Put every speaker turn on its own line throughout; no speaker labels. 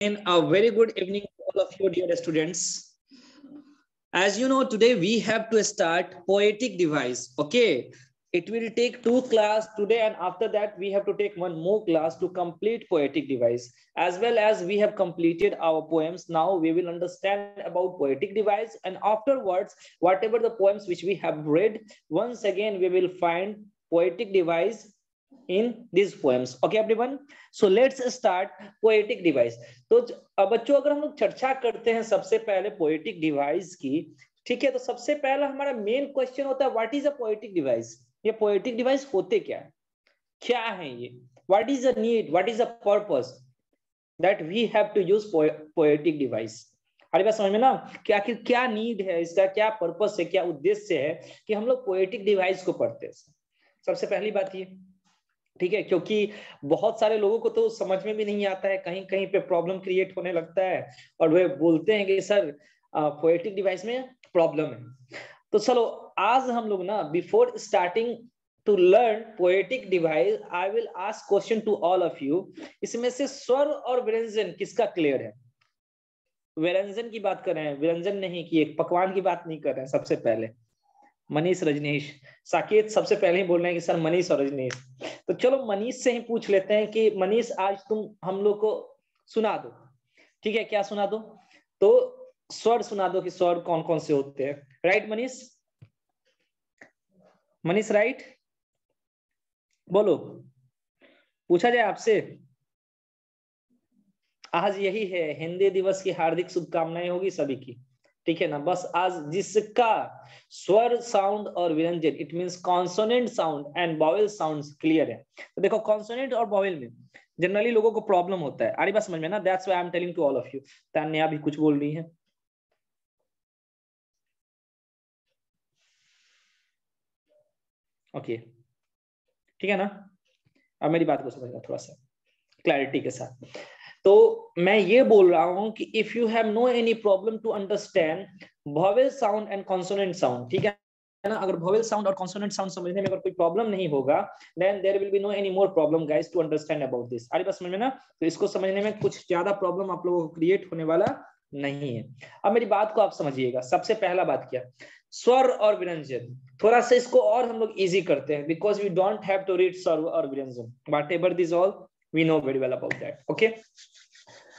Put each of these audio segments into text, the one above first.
A very good evening to all of you, dear students. As you know, today we have to start poetic device. Okay, it will take 2 classes today, and after that we have to take one more class to complete poetic device. As well as we have completed our poems, now we will understand about poetic device, and afterwards, whatever the poems which we have read, once again we will find poetic device in these poems. Okay, everyone. So let's start poetic device. तो बच्चों, अगर हम लोग चर्चा करते हैं सबसे पहले पोएटिक डिवाइस की, ठीक है, तो सबसे पहला हमारा मेन क्वेश्चन होता है what is a poetic device. ये पोएटिक डिवाइस होते क्या है ये, what is a need, what is a purpose that we have to use poetic device. हमारी बात समझ में ना, कि आखिर क्या नीड है इसका, क्या पर्पस है, क्या उद्देश्य है कि हम लोग पोएटिक डिवाइस को पढ़ते हैं। सबसे पहली बात ये, ठीक है, क्योंकि बहुत सारे लोगों को तो समझ में भी नहीं आता है, कहीं कहीं पे प्रॉब्लम क्रिएट होने लगता है और वे बोलते हैं कि सर पोएटिक डिवाइस में प्रॉब्लम है। तो चलो आज हम लोग ना, before starting to learn poetic device, I will ask question to all of you. इसमें से स्वर और व्यंजन किसका क्लियर है? व्यंजन की बात कर रहे हैं, व्यंजन नहीं की एक पकवान की बात नहीं कर रहे हैं। सबसे पहले मनीष, रजनीश, साकेत सबसे पहले ही बोल रहे हैं कि सर मनीष और रजनीश। तो चलो मनीष से ही पूछ लेते हैं कि मनीष आज तुम हम लोग को सुना दो, ठीक है? क्या सुना दो? तो स्वर सुना दो कि स्वर कौन कौन से होते हैं। राइट मनीष? मनीष राइट? बोलो, पूछा जाए आपसे। आज यही है, हिंदी दिवस की हार्दिक शुभकामनाएं होगी सभी की, ठीक है ना? बस आज जिसका स्वर साउंड और व्यंजन, it means consonant sound and vowel sounds clear है। तो देखो कॉन्सोनेंट और वॉवेल में जनरली लोगों को प्रॉब्लम होता है। अरे बात समझ में ना, that's why I am telling to all of you. Tanya भी कुछ बोल रही है। ओके, ठीक है ना? अब मेरी बात को समझना थोड़ा सा क्लैरिटी के साथ। तो मैं ये बोल रहा हूं कि if you have no any problem to understand vowel sound and consonant sound, ठीक है ना? अगर वॉवेल साउंड और कॉन्सोनेंट साउंड समझने में अगर कोई प्रॉब्लम नहीं होगा, then there will be no any more problem guys to understand about this. अरे बस समझ में ना? तो इसको समझने में कुछ ज्यादा प्रॉब्लम आप लोगों को क्रिएट होने वाला नहीं है। अब मेरी बात को आप समझिएगा। सबसे पहला बात क्या, स्वर और व्यंजन। थोड़ा सा इसको और हम लोग इजी करते हैं, because we don't have to read स्वर और व्यंजन, whatever this all we know very well about that. Okay,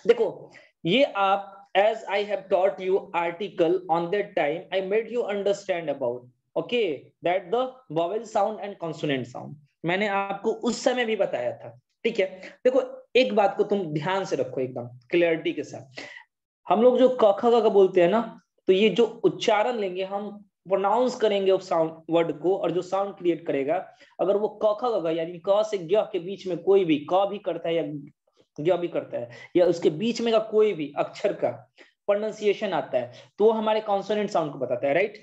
देखो ये आप, as I have taught you article on that time, I made you understand about, okay, that the vowel sound and consonant sound, मैंने आपको उस समय भी बताया था, ठीक है? देखो एक बात को तुम ध्यान से रखो एकदम क्लैरिटी के साथ। हम लोग जो क ख ग बोलते हैं ना, तो ये जो उच्चारण लेंगे, हम प्रोनाउंस करेंगे उस साउंड वर्ड को, और जो साउंड क्रिएट करेगा, अगर वो क ख ग यानी क से ग के बीच में कोई भी क भी करता है या ग भी करता है, या उसके बीच में का कोई भी अक्षर का प्रोनाउंसिएशन आता है, तो वो हमारे कॉन्सोनेंट साउंड को बताता है। राइट?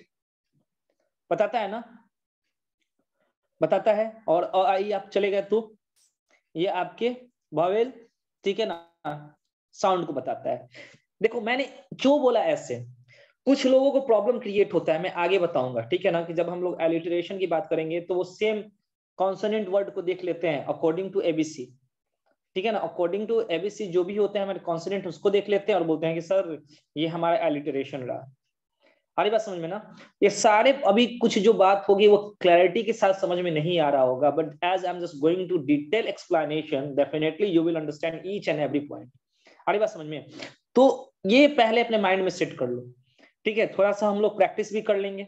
बताता है ना? बताता है। और आई आप चले गए तो ये आपके वॉवेल, ठीक है ना, साउंड को बताता है। देखो मैंने जो बोला ऐसे, कुछ लोगों को प्रॉब्लम क्रिएट होता है, मैं आगे बताऊंगा, ठीक है ना, कि जब हम लोग एलिटरेशन की बात करेंगे तो वो सेम कॉन्सोनेंट वर्ड को देख लेते हैं अकॉर्डिंग टू एबीसी, ठीक है ना? अकॉर्डिंग टू एबीसी जो भी होते हैं हमारे कॉन्सोनेंट, उसको देख लेते हैं और बोलते हैं कि सर ये हमारा एलिटरेशन रहा। हमारी बात समझ में ना? ये सारे अभी कुछ जो बात होगी वो क्लैरिटी के साथ समझ में नहीं आ रहा होगा, but as I am just going to detail explanation, definitely you will understand each and every point. हमारी बात समझ में? तो ये पहले अपने माइंड में सेट कर लो, ठीक है? थोड़ा सा हम लोग प्रैक्टिस भी कर लेंगे।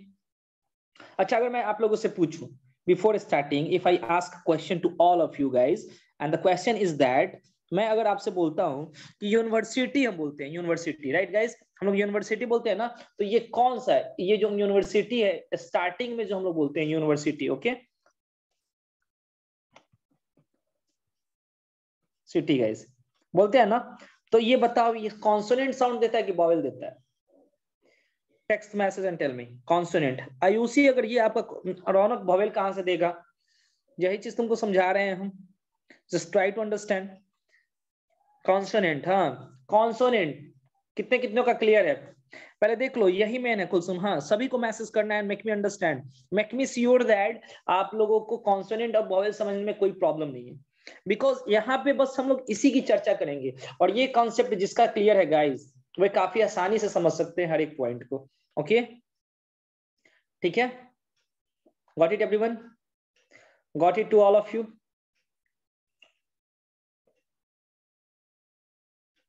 अच्छा, अगर मैं आप लोगों से पूछूं before starting, if I ask question to all of you guys, and the question is that, मैं अगर आपसे बोलता हूं कि यूनिवर्सिटी, हम बोलते हैं यूनिवर्सिटी, राइट गाइज? हम लोग यूनिवर्सिटी बोलते हैं ना, तो ये कौन सा है? ये जो यूनिवर्सिटी है, स्टार्टिंग में जो हम लोग बोलते हैं यूनिवर्सिटी, ओके, सिटी गाइज बोलते हैं ना, तो ये बताओ ये कॉन्सोनेंट साउंड देता है कि वॉवेल देता है? Text message and tell me consonant. Ayushi, अगर ये आपका रौनक वॉवेल कहां से देगा? यही चीज तुमको समझा रहे हैं हम, just try to understand. Consonant, हाँ कॉन्सोनेंट कितने कितनों का क्लियर है? पहले देख लो, यही मेन है कुलसुम। हाँ, सभी को मैसेज करना है, make me understand, make me sure that आप लोगों को कॉन्सोनेंट और वॉवेल समझने में कोई प्रॉब्लम नहीं है। बिकॉज यहाँ पे बस हम लोग इसी की चर्चा करेंगे, और ये कॉन्सेप्ट जिसका क्लियर है गाइस वे काफी आसानी से समझ सकते हैं हर एक पॉइंट को। ओके ठीक है, got it everyone, got it to all of you.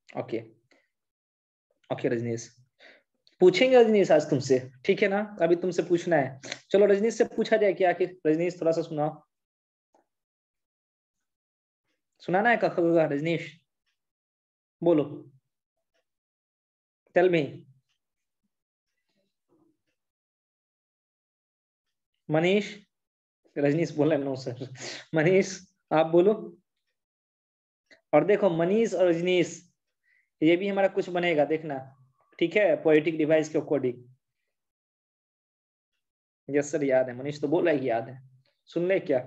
Okay okay Rajneesh, पूछेंगे रजनीश आज तुमसे, ठीक है ना, अभी तुमसे पूछना है। चलो रजनीश से पूछा जाए क्या, आखिर रजनीश थोड़ा सा सुनाओ, सुनाना है कखा रजनीश, बोलो, टेल मी। मनीष, रजनीश बोला नो सर, मनीष आप बोलो। और देखो मनीष और रजनीश ये भी हमारा कुछ बनेगा देखना, ठीक है, पोएटिक डिवाइस के अकॉर्डिंग। यस सर याद है, मनीष तो बोल रहा है कि याद है, सुन ले क्या।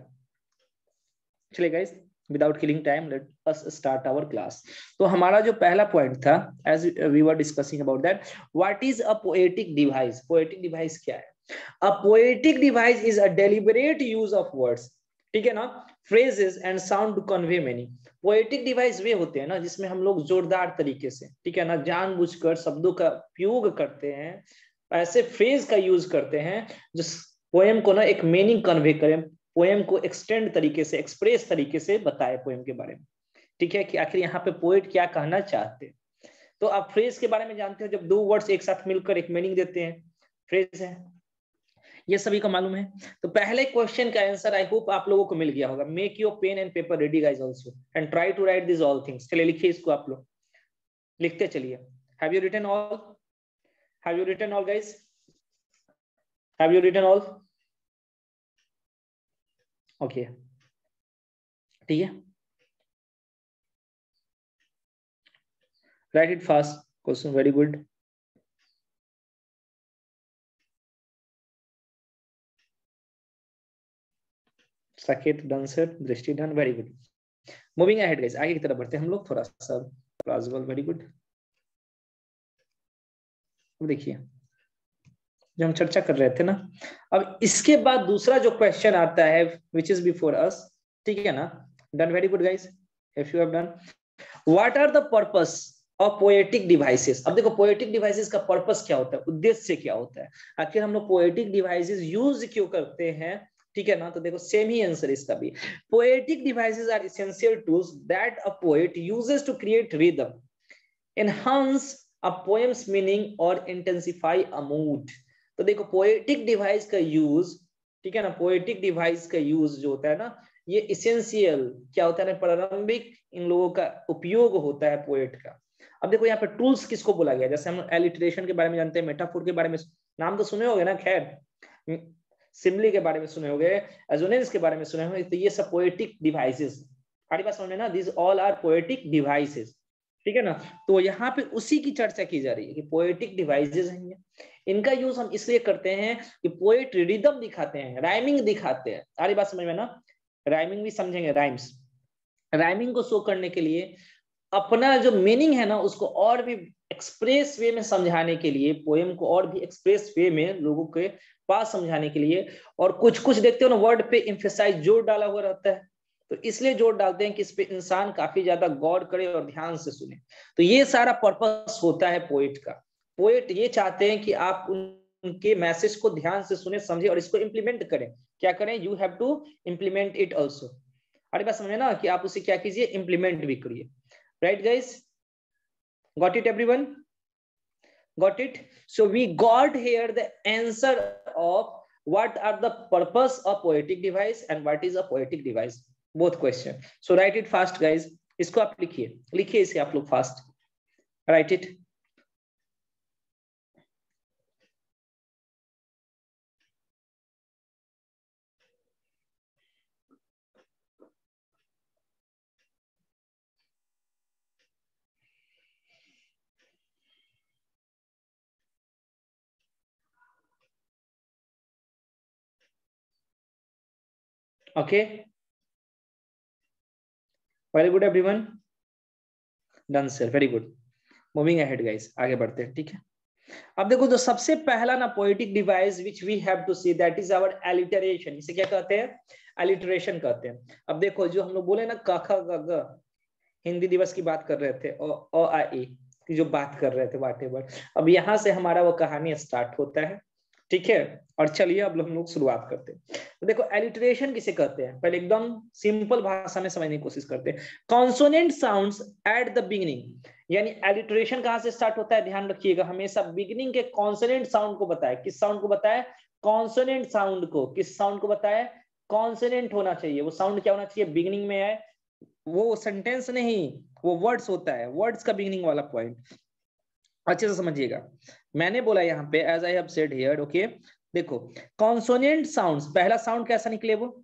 चलिए guys without killing time let us start our class. तो हमारा जो पहला पॉइंट था, as we were discussing about that, what is a poetic device. Poetic device क्या है? A poetic device is a deliberate use of words, ठीक है ना, phrases and sound to convey meaning. Poetic device वे होते हैं ना जिसमें हम लोग जोरदार तरीके से, ठीक है ना, जानबूझकर शब्दों का उपयोग करते हैं, ऐसे फ्रेज का यूज करते हैं जो पोएम को ना एक मीनिंग कन्वे करें, पोएम को एक्सटेंड तरीके से, एक्सप्रेस तरीके से बताए पोएम के बारे में, ठीक है, कि आखिर यहाँ पे पोएट क्या कहना चाहते हैं। तो आप फ्रेज के बारे में जानते हो, जब दो वर्ड्स एक साथ मिलकर एक मीनिंग देते हैं, फ्रेज है, ये सभी को मालूम है। तो पहले क्वेश्चन का आंसर आई होप आप लोगों को मिल गया होगा। Make your pen and paper ready guys also and try to write this all things. चलिए लिखिए इसको, आप लोग लिखते चलिए। Have you written all? Have you written all guys? Have you written all? Okay ठीक है, write it fast question, very good. Saket done sir, Drishti done, very good. Moving ahead guys, आगे की तरफ बढ़ते हैं हम लोग थोड़ा सा, प्लाजिबल, वेरी गुड। अब देखिए जो हम चर्चा कर रहे थे ना, अब इसके बाद दूसरा जो क्वेश्चन आता है विच इज बिफोर अस, ठीक है ना, done, very good guys, if you have done, what are the purpose of poetic devices. अब देखो पोएटिक डिवाइसेस का पर्पस क्या होता है, उद्देश्य क्या होता है, आखिर हम लोग पोएटिक डिवाइसेस यूज क्यों करते हैं, ठीक है ना। तो देखो सेम ही आंसर इसका भी, poetic devices are essential tools that a poet uses to create rhythm, enhance a poem's meaning और इंटेंसिफाई अ मूड। तो देखो पोएटिक डिवाइस का यूज, ठीक है ना, पोएटिक डिवाइस का यूज जो होता है ना, ये इसेंशियल क्या होता है ना, प्रारंभिक इन लोगों का उपयोग होता है पोएट का। अब देखो यहाँ पे टूल्स किसको बोला गया, जैसे हम एलिटरेशन के बारे में जानते हैं, मेटाफोर के बारे में नाम तो सुने होंगे ना, खैर सिमली के बारे में सुने होंगे, एजोनेंस के बारे में सुने होंगे, तो ये सब पोएटिक डिवाइसेस, हमारी बात समझ में ना, this all are poetic devices, ठीक है ना। तो यहाँ पे उसी की चर्चा की जा रही है कि पोएटिक डिवाइसेस हैं, इनका यूज हम इसलिए करते हैं कि पोएट रिदम दिखाते हैं, राइमिंग दिखाते हैं, हमारी बात समझ में ना, राइमिंग भी समझेंगे, राइम्स, राइमिंग को शो करने के लिए, अपना जो मीनिंग है ना उसको और भी एक्सप्रेस वे में समझाने के लिए, पोएम को और भी एक्सप्रेस वे में लोगों के पास समझाने के लिए, और कुछ कुछ देखते हो ना वर्ड पे एम्फेसाइज जोर डाला हुआ रहता है, तो इसलिए जोर डालते हैं कि इस पे इंसान काफी ज्यादा गौर करे और ध्यान से सुने। तो ये सारा पर्पस होता है पोएट का। पोएट ये चाहते हैं कि आप उनके मैसेज को ध्यान से सुने, समझे और इसको इम्प्लीमेंट करें। क्या करें? You have to implement it also. हमारी बात समझे ना, कि आप उसे क्या कीजिए, इम्प्लीमेंट भी करिए। Right guys, got it everyone? Got it? So we got here the answer of what are the purpose of poetic device and what is a poetic device, both question. So write it fast guys, इसको आप लिखिए, लिखिए इसे आप लोग fast, write it. Okay, very good everyone, done sir, very good. Moving ahead guys, आगे बढ़ते हैं, ठीक है। अब देखो जो सबसे पहला ना poetic device which we have to see, that is our alliteration. इसे क्या कहते हैं? एलिटरेशन कहते हैं। अब देखो जो हम लोग बोले ना क ख ग घ, हिंदी दिवस की बात कर रहे थे, अ आ इ की जो बात कर रहे थे व्हाटएवर, अब यहाँ से हमारा वो कहानी स्टार्ट होता है, ठीक है। और चलिए अब हम लोग शुरुआत करते हैं। तो देखो एलिटरेशन किसे कहते हैं, पहले एकदम सिंपल भाषा में समझने की कोशिश करते हैं। Consonant sounds at the beginning, यानी एलिटरेशन कहां से स्टार्ट होता है, ध्यान रखिएगा हमेशा बिगिनिंग के कॉन्सोनेंट साउंड को बताए। किस साउंड को बताए, कॉन्सोनेंट साउंड को। किस साउंड को बताए, कॉन्सोनेंट होना चाहिए। वो साउंड क्या होना चाहिए, बिगिनिंग में आए। वो सेंटेंस नहीं, वो वर्ड्स होता है, वर्ड्स का बिगिनिंग वाला पॉइंट अच्छे से समझिएगा। मैंने बोला यहाँ पे as I have said here, okay. देखो कॉन्सोनेंट साउंड्स, पहला साउंड कैसा निकले, वो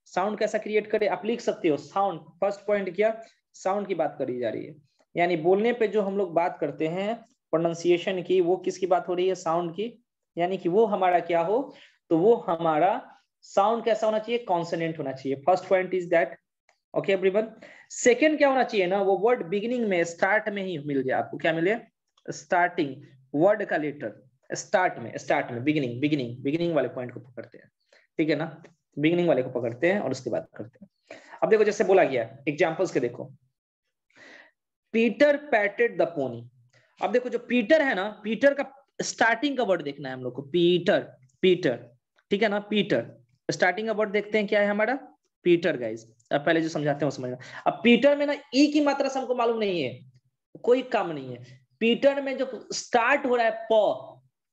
साउंड कैसा क्रिएट करे, आप लिख सकते हो साउंड। फर्स्ट पॉइंट क्या, साउंड की बात करी जा रही है, यानी बोलने पे जो हम लोग बात करते हैं प्रोनाउंसिएशन की, वो किसकी बात हो रही है, साउंड की। यानी कि वो हमारा क्या हो, तो वो हमारा साउंड कैसा होना चाहिए, कॉन्सोनेंट होना चाहिए। First point is that, okay everyone. Second क्या होना चाहिए ना, वो वर्ड बिगिनिंग में, स्टार्ट में ही मिल जाए आपको। क्या मिले, स्टार्टिंग वर्ड का लेटर, स्टार्ट में बिगिनिंग वाले पॉइंट को पकड़ते हैं, ठीक है ना। बिगिनिंग वाले को पकड़ते हैं और उसके बाद करते हैं। अब देखो जैसे बोला गया एग्जांपल्स के, देखो पीटर पैटेड द पोनी। अब देखो जो पीटर है ना, पीटर का स्टार्टिंग का वर्ड देखना है हम लोग को, पीटर, ठीक है ना। पीटर स्टार्टिंग का वर्ड देखते हैं, क्या है हमारा, पीटर गाइस। अब पहले जो समझाते हैं वो समझना। अब पीटर में ना ई की मात्रा से हमको मालूम नहीं है, कोई काम नहीं है। पीटर में जो स्टार्ट हो रहा है प,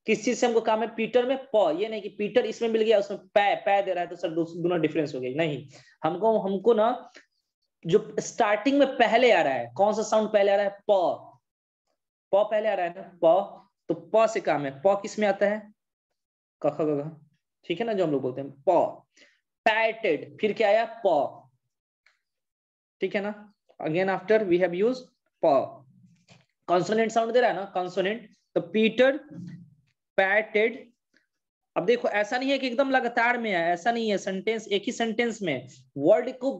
किस चीज से हमको काम है, पीटर में प। ये नहीं कि पीटर इसमें मिल गया उसमें पै दे रहा है तो सर दोनों डिफरेंस हो गई, नहीं। हमको ना जो स्टार्टिंग में पहले आ रहा है, कौन सा साउंड पहले आ रहा है, प पहले आ रहा है ना, प। तो प से काम है, प किस में आता है, क ख ग घ, ठीक है ना, जो हम लोग बोलते हैं प। पैटेड, फिर क्या आया, प, ठीक है ना। Again after we have use प, कॉन्सोनेंट साउंड दे रहा है ना, कॉन्सोनेंट। तो पीटर पैटेड। अब देखो ऐसा नहीं है कि एकदम लगातार में है, ऐसा नहीं है, सेंटेंस एक ही सेंटेंस में वर्ड को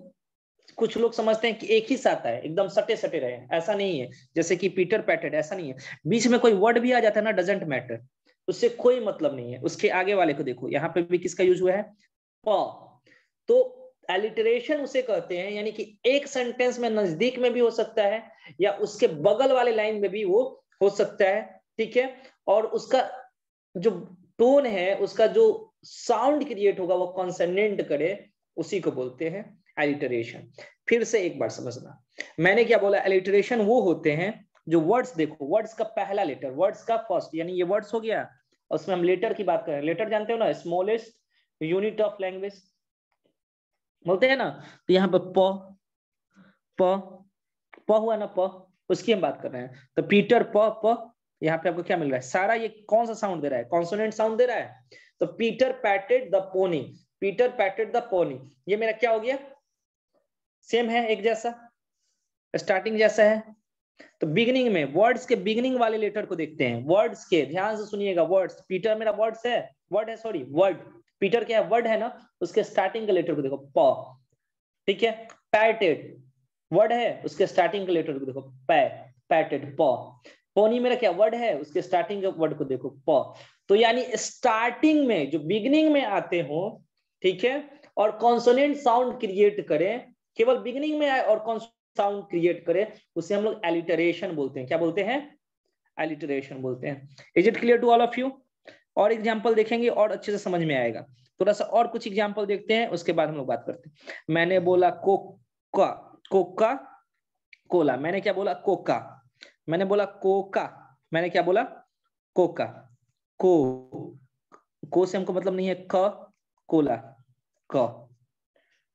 कुछ लोग समझते हैं कि एक ही साथ है, एकदम सटे सटे रहे, ऐसा नहीं है। जैसे कि पीटर पैटेड, ऐसा नहीं है। बीच में कोई वर्ड भी आ जाता है ना, डजंट मैटर, उससे कोई मतलब नहीं है। उसके आगे वाले को देखो, यहाँ पे भी किसका यूज हुआ है, प। तो एलिटरेशन उसे कहते हैं, यानी कि एक सेंटेंस में नजदीक में भी हो सकता है या उसके बगल वाले लाइन में भी वो हो सकता है, ठीक है। और उसका जो टोन है, उसका जो साउंड क्रिएट होगा वो कॉन्सोनेंट करे, उसी को बोलते हैं एलिटरेशन। फिर से एक बार समझना, मैंने क्या बोला, एलिटरेशन वो होते हैं जो वर्ड्स, देखो वर्ड्स का पहला लेटर, वर्ड्स का फर्स्ट, यानी ये वर्ड्स हो गया, उसमें हम लेटर की बात करें। लेटर जानते हो ना, स्मॉलेस्ट यूनिट ऑफ लैंग्वेज बोलते हैं ना। तो यहाँ पे प प हुआ ना, प, उसकी हम बात कर रहे हैं। तो पीटर प, यहाँ पे आपको क्या मिल रहा है, सारा ये कौन सा साउंड दे रहा है, कॉन्सोनेंट साउंड दे रहा है। तो Peter patted the pony, Peter patted the pony, ये मेरा क्या हो गया, सेम है, एक जैसा, स्टार्टिंग जैसा है। तो बिगिनिंग में वर्ड्स के बिगिनिंग वाले लेटर को देखते हैं, वर्ड्स के, ध्यान से सुनिएगा, वर्ड्स, पीटर मेरा वर्ड्स है, वर्ड है, सॉरी वर्ड, पीटर क्या है, वर्ड है ना, उसके स्टार्टिंग के लेटर को देखो, प, ठीक है। पैटेड वर्ड है, उसके स्टार्टिंग के लेटर को देखो, पैटेड, प। पोनी मेरा क्या वर्ड है, उसके स्टार्टिंग के वर्ड को देखो, प। तो यानी स्टार्टिंग में जो बिगिनिंग में आते हो, ठीक है, और कॉन्सोनेंट साउंड क्रिएट करें, केवल बिगिनिंग में आए और कॉन्सोनेंट साउंड क्रिएट करे, उसे हम लोग एलिटरेशन बोलते हैं। क्या बोलते हैं, एलिटरेशन बोलते हैं। Is it clear to all of you. और एग्जांपल देखेंगे और अच्छे से समझ में आएगा। थोड़ा सा और कुछ एग्जांपल देखते हैं, उसके बाद हम लोग बात करते हैं। मैंने बोला कोका, कोका कोला, मैंने क्या बोला, कोका, मैंने बोला कोका, मैंने क्या बोला, कोका, को से हमको मतलब नहीं है, क, कोला, क,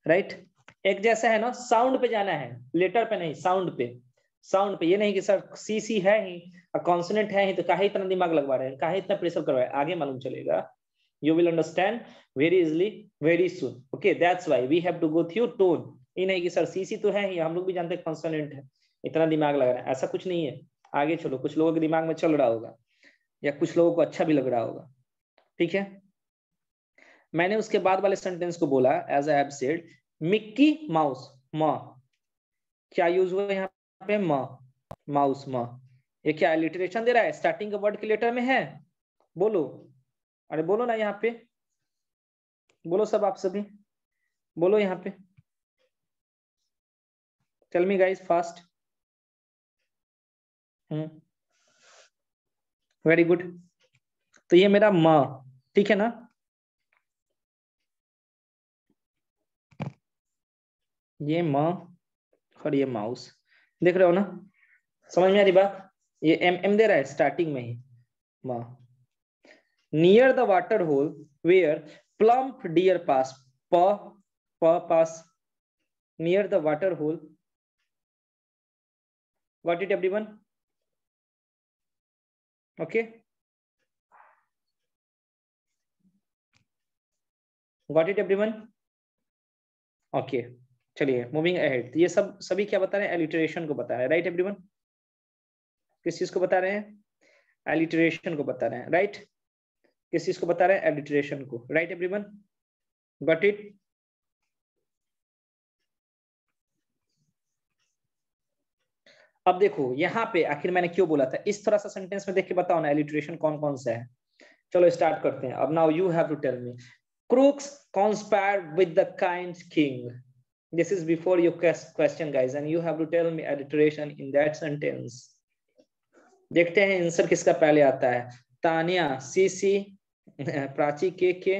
राइट। एक जैसा है ना, साउंड पे जाना है, लेटर पे नहीं, साउंड पे, साउंड पे। ये नहीं कि सर सी सी है ही और कॉन्सोनेंट है ही तो काहे इतना दिमाग लगवा रहे हैं, काहे इतना प्रेशर करवा रहे हैं, आगे मालूम चलेगा। You will understand very easily very soon. Okay, that's why we have to go through tone. ये नहीं कि सर सी सी तो है ही, हम लोग भी जानते हैं कॉन्सोनेंट है, इतना दिमाग लगा रहा है, ऐसा कुछ नहीं है। आगे चलो, कुछ लोगों के दिमाग में चल रहा होगा या कुछ लोगों को अच्छा भी लग रहा होगा, ठीक है। मैंने उसके बाद वाले सेंटेंस को बोला, as I have said, Mickey Mouse, म, क्या यूज हुआ यहाँ पे, म, माउस, म। ये क्या लिटरेशन दे रहा है, स्टार्टिंग के वर्ड के लेटर में है, बोलो, अरे बोलो ना यहाँ पे, बोलो सब, आप सभी, बोलो यहाँ पे, tell me guys fast. Very good. तो ये मेरा म, ठीक है ना? ये म और ये माउस, देख रहे हो ना? समझ में आ रही बात? ये एम दे रहा है स्टार्टिंग में ही, म। Near the water hole where plump deer pass, प pass, near the water hole. Got it everyone? Okay, got it everyone? Okay, चलिए मूविंग अहेड। ये सब सभी क्या बता रहे हैं? एलिटरेशन को बता रहे हैं, राइट एवरीवन? किस चीज को बता रहे हैं? एलिटरेशन को बता रहे हैं, राइट? किस चीज को बता रहे हैं? एलिटरेशन को, राइट एवरीवन? Got it? अब देखो यहाँ पे आखिर मैंने क्यों बोला था, इस तरह सा सेंटेंस में देख के बताओ ना एलिटरेशन कौन कौन सा है। चलो स्टार्ट करते हैं। अब now you have to tell me, crooks conspired with the kind king. This is before your question guys, and you have to tell me alliteration in that sentence. देखते हैं आंसर किसका पहले आता है। तानिया सी, प्राची के,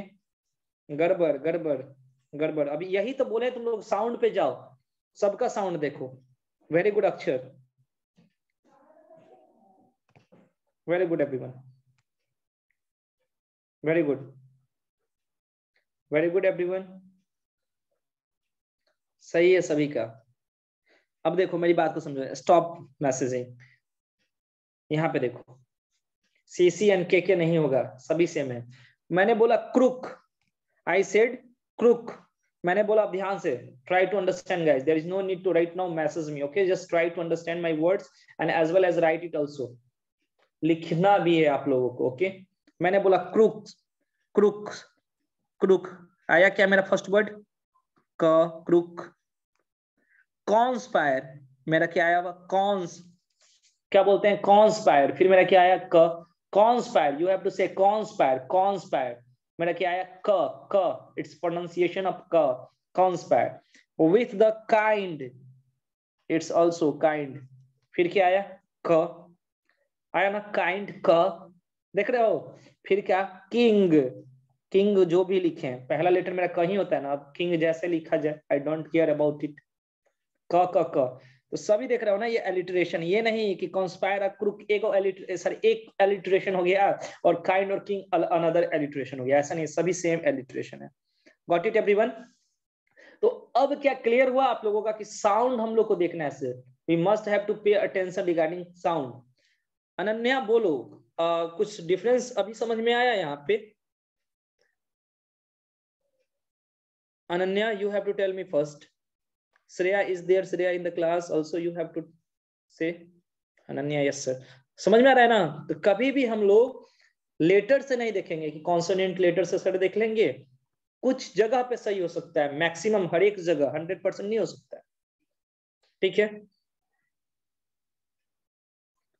गड़बड़ गड़बड़ गड़बड़। अभी यही तो बोले तुम लोग, साउंड पे जाओ, सबका साउंड देखो। वेरी गुड अक्षर, very good everyone, very good, very good everyone, सही है सभी का। अब देखो मेरी बात को समझो, स्टॉप मैसेजिंग। यहाँ पे देखो सीसी एंड के नहीं होगा, सभी सेम है। मैंने बोला क्रुक, आई सेड क्रुक, मैंने बोला ध्यान से, try to understand guys, there is no need to write now message me, okay? Just try to understand my words and as well as write it also. लिखना भी है आप लोगों को, ओके? मैंने बोला क्रुक, क्रुक, क्रुक, आया क्या मेरा फर्स्ट वर्ड? क, क्रुक। कॉन्स्पायर, मेरा क्या आया? कॉन्स, क्या बोलते हैं? कॉन्स्पायर। फिर मेरा क्या आया? क, कॉन्स्पायर, यू हैव टू से कॉन्स्पायर, कॉन्स्पायर। मेरा क्या आया? क, इट्स प्रोनाउंसिएशन ऑफ क, conspire. With the kind, it's also kind. फिर क्या आया? क, आया ना काइंड, क, देख रहे हो? फिर क्या? किंग, किंग जो भी लिखे, पहला लेटर मेरा क ही होता है ना, अब किंग जैसे लिखा जाए, I don't care about it. क, तो सभी देख रहे हो ना, ये एलिटरेशन, ये नहीं कि कॉन्स्पायर क्रुक एक एलिटरेशन हो गया और काइंड और किंग अनदर एलिटरेशन हो गया, ऐसा नहीं, सभी सेम एलिटरेशन है। Got it everyone? तो अब क्या क्लियर हुआ आप लोगों का कि साउंड हम लोग को देखना है, we must have to pay attention regarding sound. Ananya बोलो, कुछ डिफरेंस अभी समझ में आया यहाँ पे? Ananya, you have to tell me first. Shreya is there, Shreya in the class also, you have to say. Ananya, yes sir. समझ में आ रहा है ना? तो कभी भी हम लोग लेटर से नहीं देखेंगे कि कॉन्सोनेंट लेटर से सर देख लेंगे, कुछ जगह पे सही हो सकता है, मैक्सिमम हर एक जगह 100% नहीं हो सकता है, ठीक है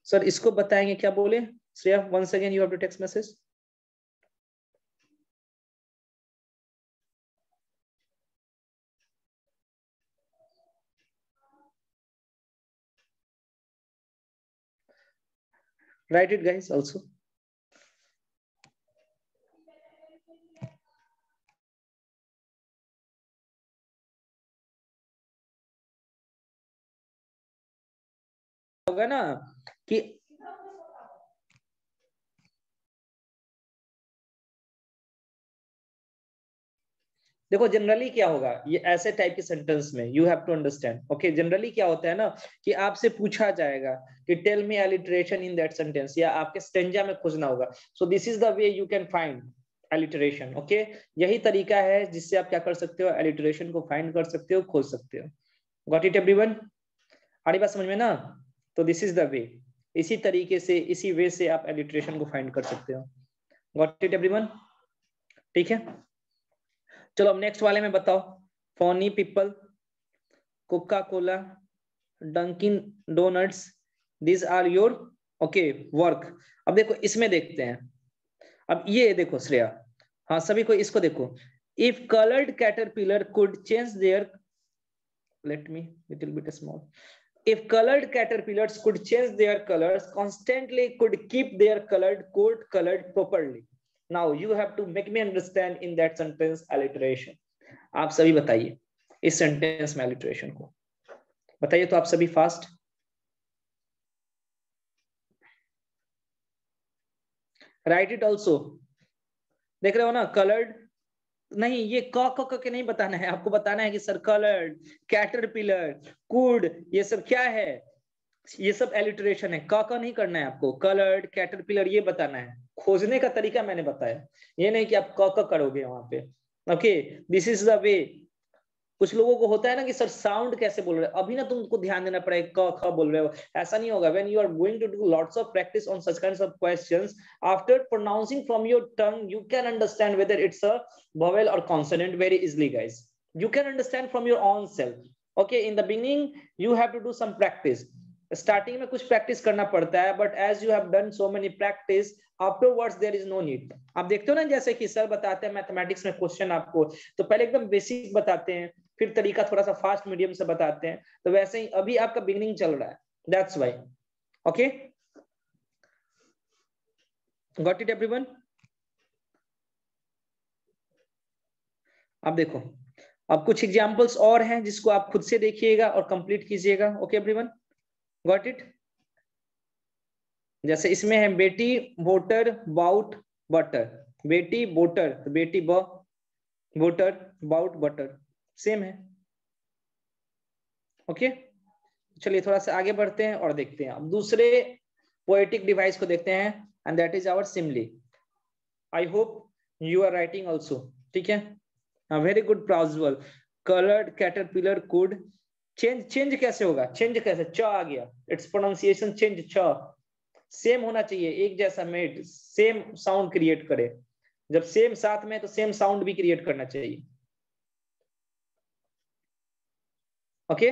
सर? इसको बताएंगे क्या बोले Shreya? Once again you have to text message. write it guys also. होगा ना कि देखो जनरली क्या होगा, ये ऐसे टाइप के सेंटेंस में you have to understand, okay? Generally क्या होता है ना कि आपसे पूछा जाएगा कि tell me alliteration in that sentence, या आपके स्टेंजा में खोजना होगा। So this is the way you can find alliteration, okay? यही तरीका है जिससे आप क्या कर सकते हो, एलिटरेशन को फाइंड कर सकते हो, खोज सकते हो। Got it everyone? आड़ी बात समझ में ना? तो दिस इज द वे, इसी तरीके से, इसी वे से आप एलिटरेशन को फाइंड कर सकते हो। Got it everyone? ठीक है, चलो अब नेक्स्ट वाले में बताओ। Funny people, Coca Cola, Dunkin Donuts, this are your okay work. अब देखो इसमें देखते हैं, अब ये देखो श्रेया, हाँ सभी को इसको देखो, If colored caterpillar could change their, let me little bit small. If colored caterpillars could change their colors constantly, could keep their colored coat colored properly. Now you have to make me understand in that sentence alliteration. आप सभी बताइए इस sentence में alliteration को बताइए तो आप सभी फास्ट राइट इट ऑल्सो. देख रहे हो ना कलर्ड नहीं, ये क के नहीं बताना है आपको, बताना है कि सर कलर्ड कैटरपिलर कुड ये सब क्या है, ये सब एलिटरेशन है. क नहीं करना है आपको, कलर्ड कैटरपिलर ये बताना है. खोजने का तरीका मैंने बताया, ये नहीं कि आप क करोगे वहां पे. ओके, दिस इज द वे. कुछ लोगों को होता है ना कि सर साउंड कैसे बोल रहे हो, अभी ना तुमको ध्यान देना पड़ेगा क ख बोल रहे हो, ऐसा नहीं होगा. When you are going to do lots of practice on such kinds of questions, after pronouncing from your tongue you can understand whether it's a vowel or consonant very easily, guys. You can understand from your own self. Okay, in the beginning you have to do some practice. Starting में कुछ practice करना पड़ता है, but as you have done so many practice afterwards there is no need. आप देखते हो ना जैसे कि सर बताते हैं मैथमेटिक्स में क्वेश्चन आपको, तो पहले एकदम बेसिक बताते हैं, फिर तरीका थोड़ा सा फास्ट मीडियम से बताते हैं, तो वैसे ही अभी आपका बिगिनिंग चल रहा है, that's why. Okay, got it everyone. अब देखो, अब कुछ एग्जांपल्स और हैं जिसको आप खुद से देखिएगा और कंप्लीट कीजिएगा. Okay everyone, got it. जैसे इसमें है बेटी वोटर बाउट बटर, बेटी वोटर, बेटी वोटर बाउट बटर, सेम है. ओके, चलिए थोड़ा सा आगे बढ़ते हैं और देखते हैं अब दूसरे पोएटिक डिवाइस को देखते हैं, and that is our simile. I hope you are writing also. ठीक है, वेरी गुड प्राउजल. Coloured caterpillar could change. Change कैसे होगा, चेंज कैसे, च आ गया, इट्स प्रोनाउंसिएशन चेंज. च सेम होना चाहिए, एक जैसा मेड, सेम साउंड क्रिएट करे. जब सेम साथ में तो सेम साउंड भी क्रिएट करना चाहिए. ओके,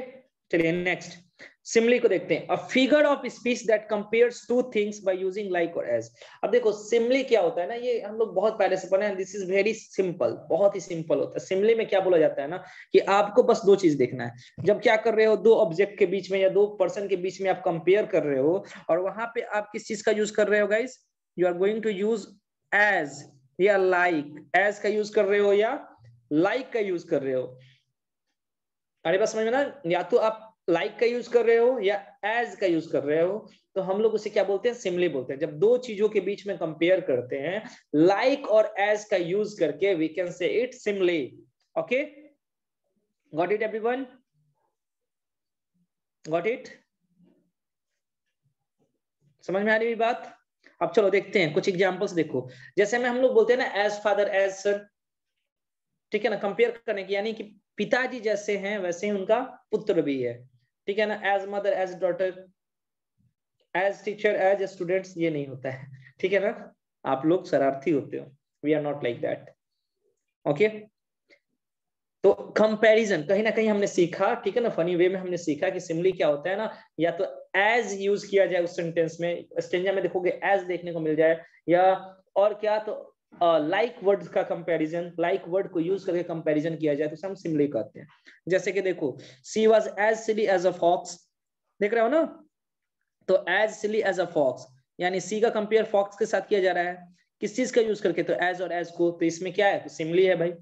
चलिए नेक्स्ट सिमली को देखते हैं. A figure of speech that compares two things by using like और एज. अब देखो सिमली क्या होता है ना, ये हम लोग बहुत पहले से पढ़े हैं. दिस इज वेरी सिंपल, बहुत ही सिंपल होता है. सिमली में क्या बोला जाता है ना कि आपको बस दो चीज देखना है. जब क्या कर रहे हो, दो ऑब्जेक्ट के बीच में या दो पर्सन के बीच में आप कंपेयर कर रहे हो, और वहां पे आप किस चीज का यूज कर रहे हो guys, you are going to use as या लाइक. एज का यूज कर रहे हो या लाइक का यूज कर रहे हो. अरे बस समझ में ना, या तो आप लाइक का यूज कर रहे हो या एज का यूज कर रहे हो, तो हम लोग उसे क्या बोलते हैं, सिमली बोलते हैं. जब दो चीजों के बीच में कंपेयर करते हैं लाइक और एज का यूज करके, we can say it simile. Okay, got it everyone, got it. समझ में आ रही है बात. अब चलो देखते हैं कुछ एग्जांपल्स. देखो जैसे में हम लोग बोलते हैं ना एज फादर एज सन, ठीक है ना, कंपेयर करने की, यानी कि पिताजी जैसे हैं वैसे ही उनका पुत्र भी है. ठीक है ना, as mother as daughter, as teacher as students, ये नहीं होता है. ठीक है ना, आप लोग शरारती होते हो, we are not like that. Okay, तो कंपैरिजन कहीं ना कहीं हमने सीखा, ठीक है ना, फनी वे में हमने सीखा कि सिमली क्या होता है ना, या तो एज यूज किया जाए उस सेंटेंस में, स्टेंजा में देखोगे एज देखने को मिल जाए, या और क्या तो लाइक वर्ड का कंपैरिजन, लाइक वर्ड को यूज करके कंपैरिजन किया जाए तो हम सिमली कहते हैं. जैसे कि देखो she was as silly as a fox, देख रहे हो ना, तो as silly as a fox, यानी सी का कंपेयर फॉक्स के साथ किया जा रहा है. किस चीज का यूज करके, तो एज और एज को, तो इसमें क्या है, तो सिमली है भाई,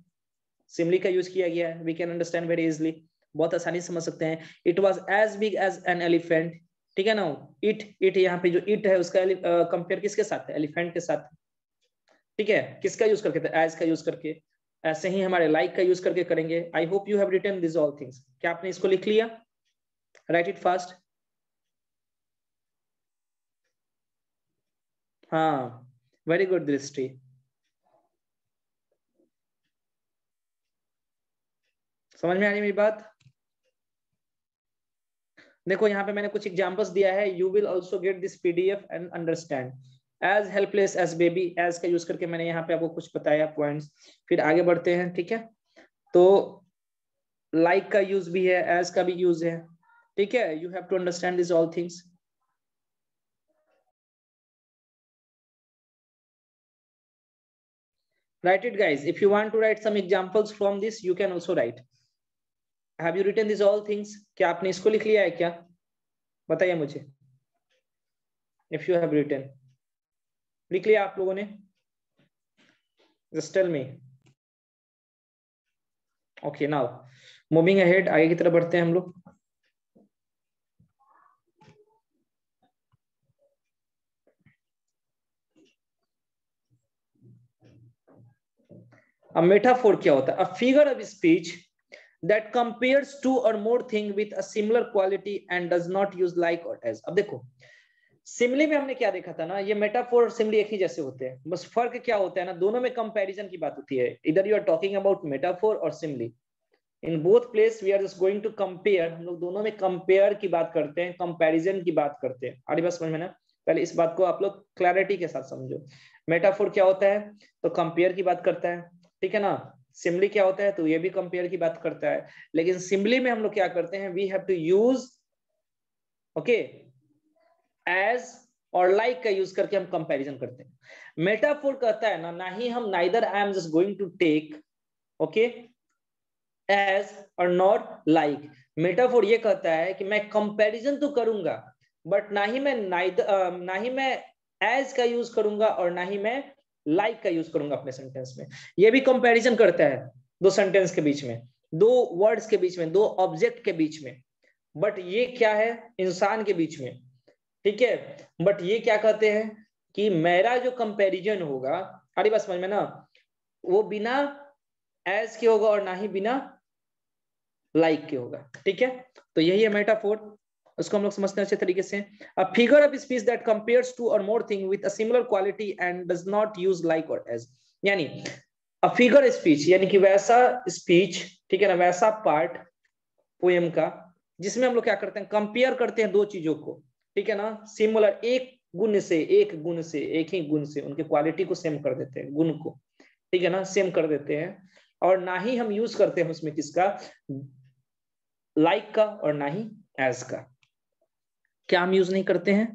सिमली का यूज किया गया है. We can understand very easily, बहुत आसानी से समझ सकते हैं. It was as big as an elephant, ठीक है ना. इट यहाँ पे जो इट है उसका कंपेयर किसके साथ है, एलिफेंट के साथ. ठीक है, किसका यूज करके, तो एज का यूज करके. ऐसे ही हमारे लाइक का यूज करके करेंगे. I hope you have written this all things. क्या आपने इसको लिख लिया, राइट इट फास्ट. हाँ, वेरी गुड दृष्टि. समझ में आ रही मेरी बात. देखो यहाँ पे मैंने कुछ एग्जांपल्स दिया है, you will also get this PDF and understand. As helpless as baby, as का यूज करके मैंने यहाँ पे आपको कुछ बताया पॉइंट्स. फिर आगे बढ़ते हैं, ठीक है. तो लाइक का यूज भी है, एज का भी यूज है. ठीक है, you have to understand this all things. Write it, guys. If you want to write some examples from this, you can also write. Have you written these all things? क्या आपने इसको लिख लिया है क्या? बताइए मुझे. If you have written, लिख लिया आप लोगों ने? Just tell me. Okay, now moving ahead, आगे की तरफ बढ़ते हैं हम लोग. A metaphor क्या होता है? A figure of speech that compares two or more things with a similar quality and does not use like or as. अब देखो, सिमिली में हमने क्या देखा था ना, ये मेटाफोर और सिमिली एक ही जैसे होते हैं, बस फर्क क्या होता है ना, दोनों में कंपैरिजन की बात होती है. इधर you are talking about metaphor और simile. In both place we are just going to compare. हम लोग दोनों में कंपेयर की बात करते हैं, कंपैरिजन की बात करते हैं. आड़ी बात समझ में ना? पहले इस बात को आप लोग क्लैरिटी के साथ समझो. मेटाफोर क्या होता है? तो कंपेयर की बात करता है, ठीक है ना. सिमिली क्या होता है? तो ये भी कंपेयर की बात करता है. लेकिन सिमिली में हम लोग क्या करते हैं? We have to use okay as और लाइक का यूज करके हम कंपैरिजन करते हैं. मेटाफोर कहता है ना ही हम neither I am just going to take okay as और नॉट लाइक. मेटाफोर ये कहता है कि मैं कंपैरिजन तो करूंगा, बट ना ही मैं एज का यूज करूंगा और ना ही मैं लाइक का यूज करूंगा अपने सेंटेंस में. ये भी कंपैरिजन करता है दो सेंटेंस के बीच में, दो वर्ड्स के बीच में, दो ऑब्जेक्ट के बीच में. बट ये क्या है? इंसान के बीच में, ठीक है. बट ये क्या कहते हैं कि मेरा जो कंपैरिजन होगा, अरे बस समझ में ना, वो बिना एज के होगा और ना ही बिना लाइक के होगा, ठीक है. तो यही है मेटाफोर, उसको हम लोग समझते हैं अच्छे तरीके से. A figure of speech that compares two or more things with a similar quality and does not use like or as. यानी a figure speech यानी कि वैसा स्पीच, ठीक है ना, वैसा पार्ट पोएम का जिसमें हम लोग क्या करते हैं? कंपेयर करते हैं दो चीजों को, ठीक है ना. सिमिलर, एक गुण से एक ही गुण से उनके क्वालिटी को सेम कर देते हैं, गुण को, ठीक है ना, सेम कर देते हैं. और ना ही हम यूज करते हैं उसमें किसका? लाइक का और ना ही एज का. क्या हम यूज नहीं करते हैं?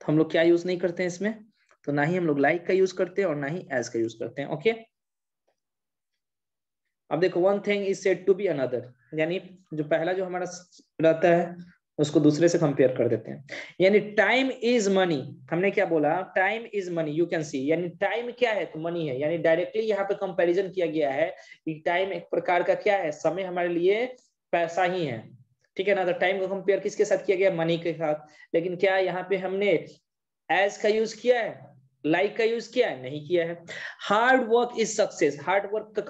तो हम लोग क्या यूज नहीं करते हैं इसमें? तो ना ही हम लोग लाइक का यूज करते हैं और ना ही एज का यूज करते हैं. ओके, अब देखो, one thing is said to be another, यानी जो पहला जो हमारा रहता है उसको दूसरे से कंपेयर कर देते हैं. यानी टाइम इज मनी, हमने क्या बोला? Time is money, you can see. यानी टाइम क्या है? तो मनी है. यानी डायरेक्टली यहाँ पे कंपैरिजन किया गया है कि टाइम एक प्रकार का क्या है? समय हमारे लिए पैसा ही है, ठीक है ना. तो टाइम को कंपेयर किसके साथ किया गया? मनी के साथ. लेकिन क्या यहाँ पे हमने एज का यूज किया है? लाइक का यूज किया है? नहीं किया है. Hard work is success, hard work का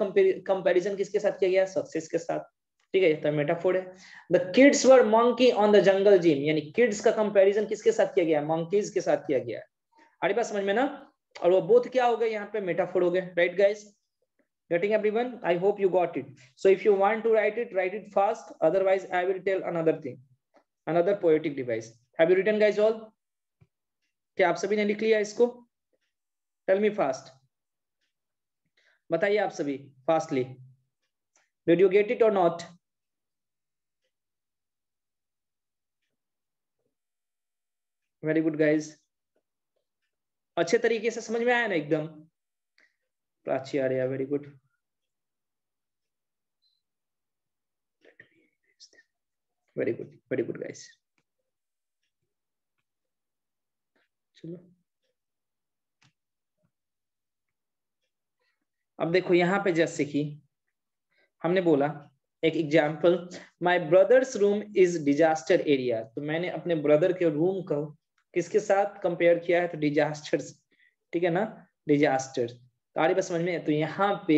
कंपैरिजन किसके साथ किया गया? सक्सेस के साथ, ठीक है. तो मेटाफोर है. The kids were monkey on the jungle gym, यानी किड्स का कंपैरिजन किसके साथ किया गया? मंकीज के साथ किया गया. अरे बात समझ में ना? और वो बोथ क्या हो गए यहाँ पे? मेटाफोर हो गए. Right guys? Getting everyone? I hope you got it. So if you want to write it fast. Otherwise, I will tell another thing, another poetic device. Have you written, guys, all? क्या आप सभी ने लिख लिया इसको? Tell me fast. बताइए आप सभी fastly. Did you get it or not? Very good, guys. अच्छे तरीके से समझ में आया ना एकदम? Prachi Arya, very good. Very good guys. चलो, अब देखो यहाँ पे जैसे कि हमने बोला एक example, my brothers room is disaster area. तो मैंने अपने ब्रदर के रूम को किसके साथ कंपेयर किया है? तो डिजास्टर, ठीक है ना, डिजास्टर. तो आगे बस समझ में. तो यहाँ पे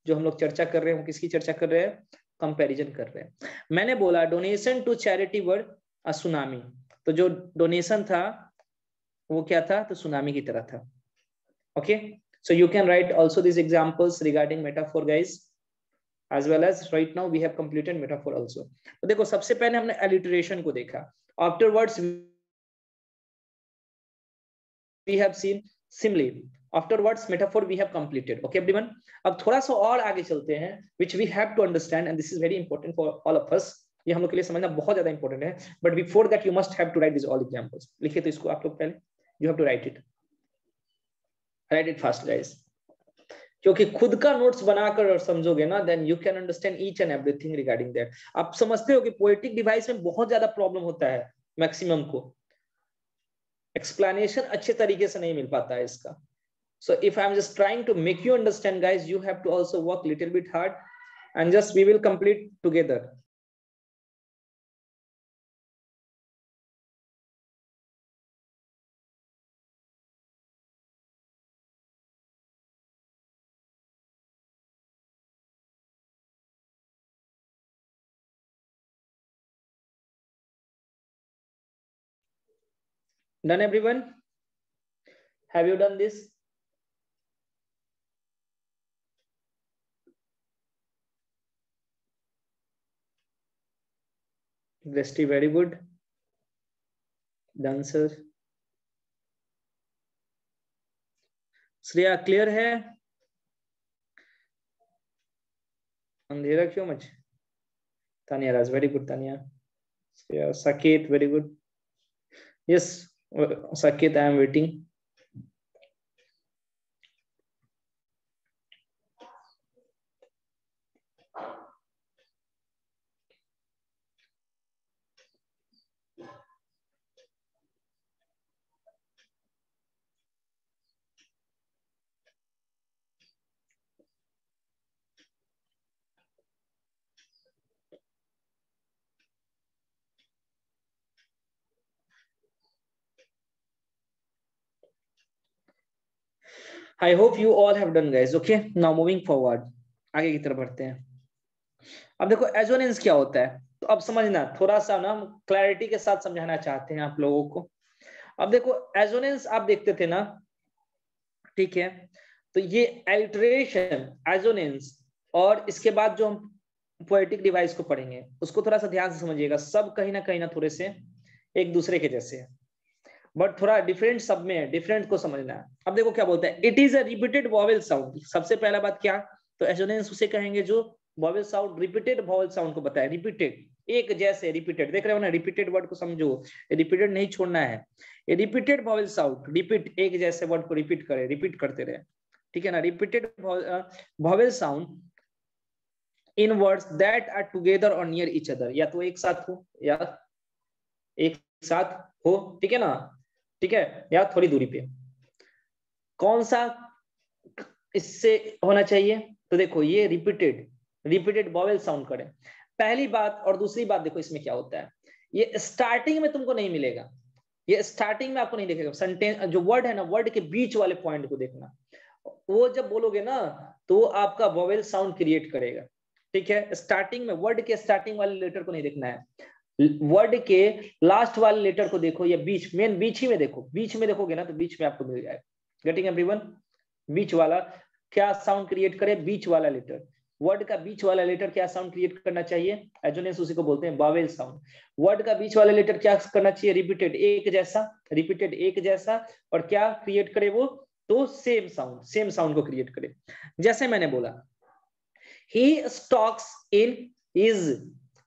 जो हम लोग चर्चा कर रहे हैं वो किसकी चर्चा कर रहे हैं? कंपैरिजन कर रहे हैं. मैंने बोला donation to charity were a tsunami. तो जो डोनेशन था वो क्या था? तो सुनामी की तरह था. Okay, so you can write also these examples regarding metaphor, guys, as well as right now we have completed metaphor also. तो देखो, सबसे पहले हमने alliteration को देखा. Afterwards we have seen simile. Afterwards metaphor we have completed. Okay everyone, अब थोड़ा सा और आगे चलते हैं, which we have to understand and this is very important for all of us. ये हम लोग के लिए समझना बहुत ज्यादा इंपॉर्टेंट है. But before that you must have to write this all examples. लिखिए तो इसको आप लोग पहले, you have to write it. Write it fast, guys. क्योंकि खुद का नोट्स बनाकर और समझोगे ना, then you can understand each and everything regarding that. आप समझते हो कि पोएटिक डिवाइस में बहुत ज्यादा प्रॉब्लम होता है, मैक्सिमम को एक्सप्लेनेशन अच्छे तरीके से नहीं मिल पाता है इसका। So if I'm just trying to make you understand, guys, you have to also work little bit hard, and just we will complete together. Done, everyone? Have you done this? Drishti, very good. Done, sir. Shreya, clear है? अंधेरा क्यों मच? Tania Raj, very good Tania. Shreya, Saket, very good. Yes, Saket, I am waiting. I hope you all have done, guys. Okay, now moving forward. आगे की तरफ बढ़ते हैं. अब देखो एजोनेंस क्या होता है, तो अब समझना, थोड़ा सा ना हम क्लैरिटी के साथ समझाना चाहते हैं आप लोगों को. अब देखो एजोनेंस आप देखते थे ना, ठीक है, तो ये एल्टरेशन, एजोनेंस, और इसके बाद जो हम पोएटिक डिवाइस को पढ़ेंगे उसको थोड़ा सा ध्यान से समझिएगा. सब कहीं ना थोड़े से एक दूसरे के जैसे है, बट थोड़ा डिफरेंट सब में है, डिफरेंट को समझना है. अब देखो क्या बोलता है, it is a repeated vowel sound. सबसे पहला बात क्या, तो एजोनेंस उसे कहेंगे जो vowel sound, repeated vowel sound को बताया. रिपीटेड, एक जैसे, रिपीटेड, देख रहे हो ना, रिपीटेड वर्ड को समझो, रिपीटेड नहीं छोड़ना है. ये रिपीटेड वॉवेल साउंड, रिपीट, एक जैसे वर्ड को रिपीट करे, रिपीट करते रहे, ठीक है ना. Repeated vowel sound in words that are together और नियर ईच अदर, या तो एक साथ हो या एक साथ हो, ठीक है ना, ठीक है, या थोड़ी दूरी पे. कौन सा इससे होना चाहिए, तो देखो ये रिपीटेड वॉवेल साउंड करें, पहली बात. और दूसरी बात देखो इसमें क्या होता है, ये स्टार्टिंग में तुमको नहीं मिलेगा, ये स्टार्टिंग में आपको नहीं दिखेगा. सेंटेंस जो वर्ड है ना, वर्ड के बीच वाले पॉइंट को देखना, वो जब बोलोगे ना तो आपका वॉवेल साउंड क्रिएट करेगा, ठीक है. स्टार्टिंग में, वर्ड के स्टार्टिंग वाले लेटर को नहीं देखना है, वर्ड के लास्ट वाले लेटर को देखो, या बीच, मेन बीच ही में देखो, बीच में देखोगे ना तो बीच में आपको मिल जाएगा. Getting everyone? बीच वाला क्या साउंड क्रिएट करे, बीच वाला लेटर, वर्ड का बीच वाला लेटर क्या साउंड क्रिएट करना चाहिए, एजोनेंस उसी को बोलते हैं वॉवेल साउंड. वर्ड का बीच वाला लेटर क्या करना चाहिए, रिपीटेड, एक जैसा, रिपीटेड एक जैसा, और क्या क्रिएट करे वो, तो सेम साउंड को क्रिएट करे. जैसे मैंने बोला, he stalks in his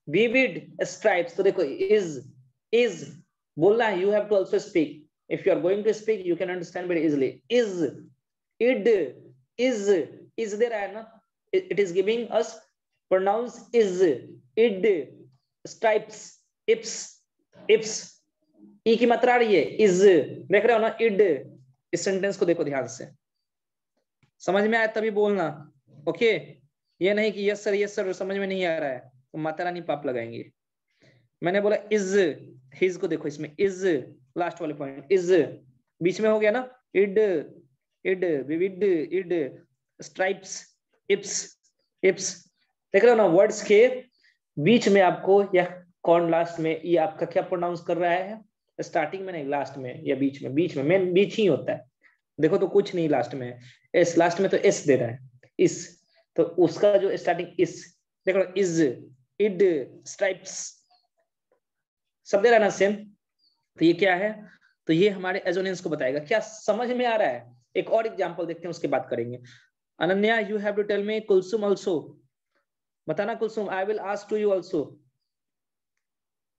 vivid stripes, तो देखो is बोलना है, you have to also speak. If you are going to speak, you can understand very easily. Is there है ना, it is giving us pronounce is, id, stripes, ips, ई की मात्रा आ रही है, is, देख रहे हो ना, id. इस सेंटेंस को देखो ध्यान से, समझ में आया तभी बोलना, ओके. ये नहीं कि यस सर समझ में नहीं आ रहा है तो माता रानी पाप लगाएंगे. मैंने बोला इज, हिज को देखो, इसमें इज, लास्ट वाले पॉइंट इज, बीच में हो गया ना, इड, विविड, इड, स्ट्राइप्स, इप्स, देख रहे हो ना, वर्ड्स के बीच में आपको, या कौन लास्ट में, ये आपका क्या प्रोनाउंस कर रहा है, स्टार्टिंग में नहीं, लास्ट में या बीच में मेन बीच ही होता है. देखो तो कुछ नहीं लास्ट में, एस लास्ट में तो एस दे रहा है, इस, तो उसका जो स्टार्टिंग इस, देखो इज, इड, स्ट्राइप्स, सब दे रहा है ना सेम. तो ये क्या है, तो ये हमारे एजोनेंस को बताएगा. क्या समझ में आ रहा है? एक और एग्जांपल देखते हैं, उसके बाद करेंगे. Ananya, you have to tell me. Kulsum also बताना. Kulsum, I will ask to you also.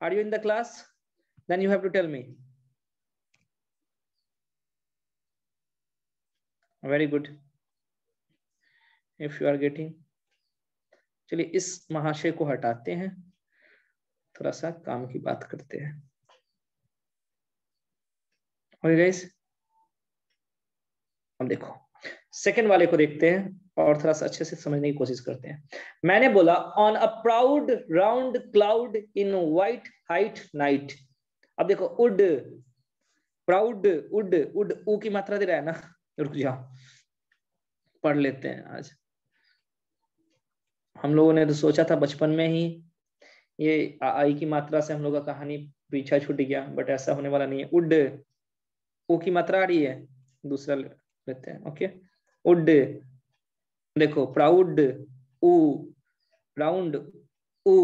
Are you in the class? Then you have to tell me. Very good. If you are getting. चलिए इस महाशय को हटाते हैं, थोड़ा सा काम की बात करते हैं। ओके गाइस, अब देखो सेकंड वाले को देखते हैं और थोड़ा सा अच्छे से समझने की कोशिश करते हैं। मैंने बोला on a proud round cloud in white height night. अब देखो उड, प्राउड, उड, उड, ऊ की मात्रा दे रहा है ना, रुक जाओ पढ़ लेते हैं आज। हम लोगों ने तो सोचा था बचपन में ही ये आई की मात्रा से हम लोग का कहानी पीछा छूट गया, बट ऐसा होने वाला नहीं है। उड, ऊ की मात्रा आ रही है, दूसरा लेते हैं। ओके, उड, देखो प्राउड, ऊ, राउंड, ऊ,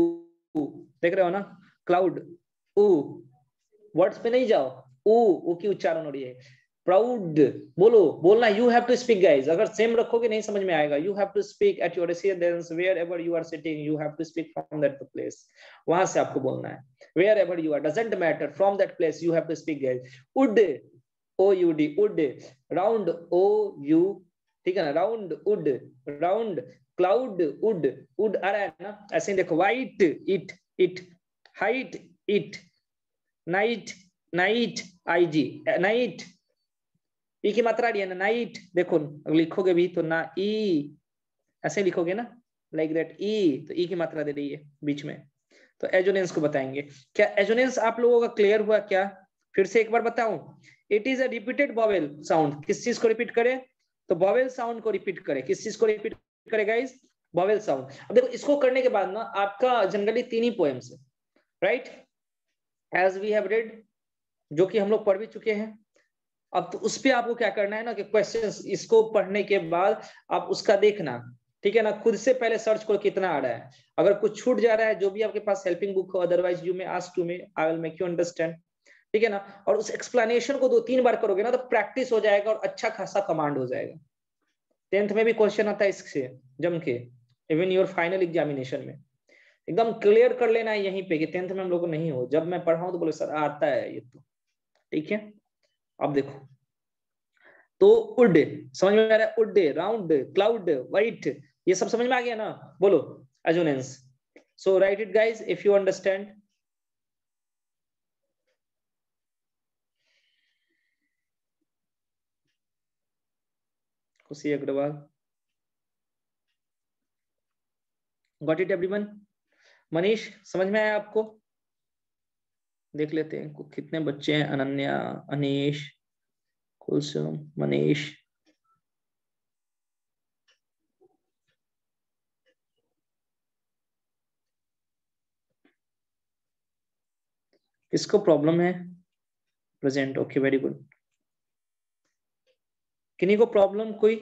देख रहे हो ना, क्लाउड, ऊ, वर्ड्स पे नहीं जाओ, ऊ की उच्चारण हो रही है। प्राउड, बोलो, बोलना, you have to speak guys. अगर सेम रखोगे नहीं समझ में आएगा। You have to speak at your residence wherever you are sitting, you have to speak from that place, वहां से आपको बोलना है। Wherever you are, doesn't matter, from that place you have to speak guys. उड, O U D, उड, round, O U, ठीक है ना, राउंड, उड, राउंड, क्लाउड, उड, उड आ रहा है ना, ऐसे ही देखो। White, it, it, height, it, night, night, I G, night, ई की मात्रा आ रही है ना, नाइट, देखो लिखोगे भी तो ना, ई ऐसे लिखोगे ना, लाइक दैट, ई, तो ई की मात्रा दे रही है बीच में। तो एजोनेंस को बताएंगे। क्या एजोनेंस आप लोगों का क्लियर हुआ क्या? फिर से एक बार बताऊं, it is a repeated vowel sound. किस चीज को रिपीट करे? तो वॉवेल साउंड को रिपीट करे। किस चीज को रिपीट करे गाइस? Vowel sound. अब देखो इसको करने के बाद ना आपका जनरली 3 ही पोएम्स है, right, as we have read, जो कि हम लोग पढ़ भी चुके हैं। अब तो उस पे आपको क्या करना है ना कि क्वेश्चंस इसको पढ़ने के बाद आप उसका देखना, ठीक है ना, खुद से पहले सर्च करो कितना आ रहा है। अगर कुछ छूट जा रहा है, जो भी आपके पास हेल्पिंग बुक हो, otherwise you may ask to me, I will make you understand, ठीक है ना। और उस एक्सप्लेनेशन को 2-3 बार करोगे ना तो प्रैक्टिस हो जाएगा और अच्छा खासा कमांड हो जाएगा। 10th में भी क्वेश्चन आता है इससे जम के, इवन योर फाइनल एग्जामिनेशन में एकदम क्लियर कर लेना है यहीं पे कि 10th में हम लोग को नहीं हो। जब मैं पढ़ाऊं तो बोले सर आता है ये तो, ठीक है। अब देखो, तो उड समझ में आ रहा है, उड, राउंड, क्लाउड, वाइट, ये सब समझ में आ गया ना? बोलो assonance. So write it guys if you understand. Khushi Agarwal, got it everyone? Manish समझ में आया आपको? देख लेते हैं कितने बच्चे हैं। अनन्या, अनीश, कुलसुम, मनीष, किसको प्रॉब्लम है? Present, okay very good. किन्हीं को प्रॉब्लम कोई?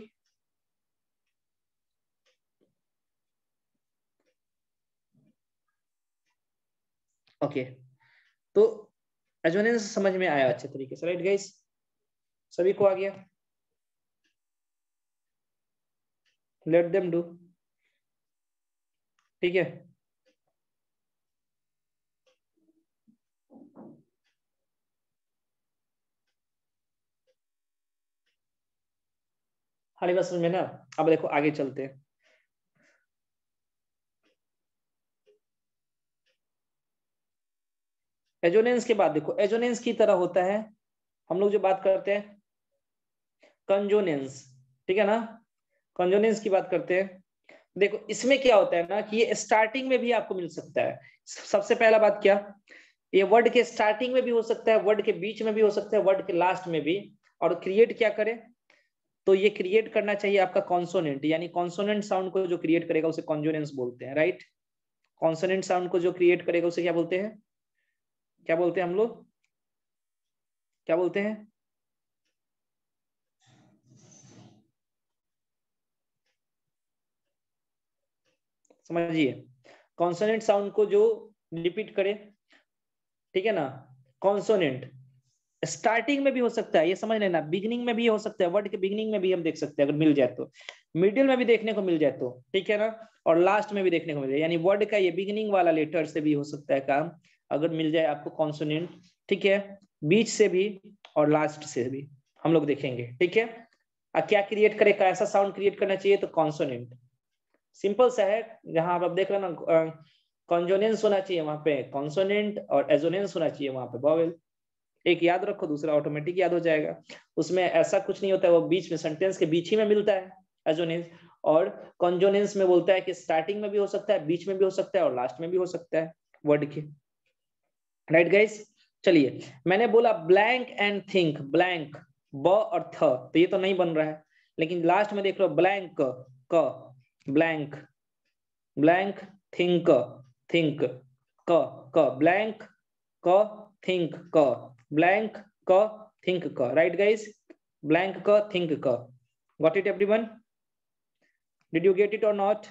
ओके, तो एजोनेंस समझ में आया अच्छे तरीके से, राइट गाइस? सभी को आ गया? लेट देम डू, ठीक है। खाली बस में ना। अब देखो आगे चलते हैं। एजोनेंस के बाद देखो, एजोनेंस की तरह होता है हम लोग जो बात करते हैं कंजोनेंस, ठीक है ना। कंजोनेंस की बात करते हैं। देखो इसमें क्या होता है ना कि ये स्टार्टिंग में भी आपको मिल सकता है। सबसे पहला बात क्या, ये वर्ड के स्टार्टिंग में भी हो सकता है, वर्ड के बीच में भी हो सकता है, वर्ड के लास्ट में भी। और क्रिएट क्या करे, तो ये क्रिएट करना चाहिए आपका कॉन्सोनेंट, यानी कॉन्सोनेंट साउंड को जो क्रिएट करेगा उसे कॉन्जोनेंस बोलते हैं, राइट। कॉन्सोनेंट साउंड को जो क्रिएट करेगा उसे क्या बोलते हैं? क्या बोलते हैं हम लोग? क्या बोलते हैं? समझिए, कॉन्सोनेंट साउंड को जो रिपीट करे, ठीक है ना। कॉन्सोनेंट स्टार्टिंग में भी हो सकता है, ये समझ लेना, बिगिनिंग में भी हो सकता है, वर्ड के बिगिनिंग में भी हम देख सकते हैं अगर मिल जाए तो, मिडिल में भी देखने को मिल जाए तो, ठीक है ना, और लास्ट में भी देखने को मिल जाए, यानी वर्ड का ये बिगिनिंग वाला लेटर से भी हो सकता है काम, अगर मिल जाए आपको कॉन्सोनेंट, ठीक है, बीच से भी और लास्ट से भी हम लोग देखेंगे, ठीक है। क्या क्रिएट करे, कैसा साउंड क्रिएट करना चाहिए, तो कॉन्सोनेंट। सिंपल सा है, जहां आप देख रहे हैं ना, कॉन्जोनेंस होना चाहिए वहां पे कॉन्सोनेंट और एजोनेंस होना चाहिए वहां पे वॉवेल। एक याद रखो, दूसरा ऑटोमेटिक याद हो जाएगा। उसमें ऐसा कुछ नहीं होता है, वो बीच में सेंटेंस के बीच ही में मिलता है एजोनेंस। और कॉन्जोनेंस में बोलता है कि स्टार्टिंग में भी हो सकता है, बीच में भी हो सकता है और लास्ट में भी हो सकता है वर्ड के। राइट गाइस, चलिए मैंने बोला ब्लैंक एंड थिंक, ब्लैंक ब और थ, तो ये तो नहीं बन रहा है, लेकिन लास्ट में देख लो ब्लैंक क, ब्लैंक ब्लैंक थिंक, थिंक क, क ब्लैंक क थिंक क, ब्लैंक क थिंक क। राइट गाइस, ब्लैंक क थिंक क। Got it everyone? Did you get it और नॉट?